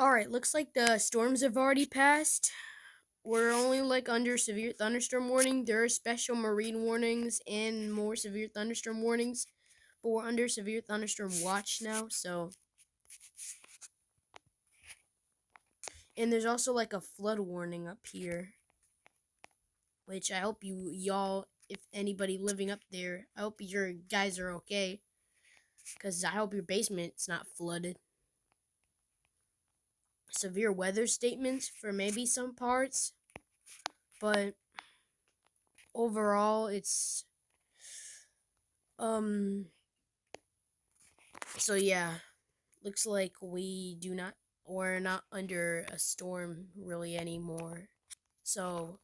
Alright, looks like the storms have already passed. We're only like under severe thunderstorm warning. There are special marine warnings and more severe thunderstorm warnings. But we're under severe thunderstorm watch now, so. And there's also like a flood warning up here. Which I hope y'all, if anybody living up there, I hope your guys are okay. Because I hope your basement's not flooded. Severe weather statements for maybe some parts. But overall, it's so yeah, looks like we're not under a storm really anymore. So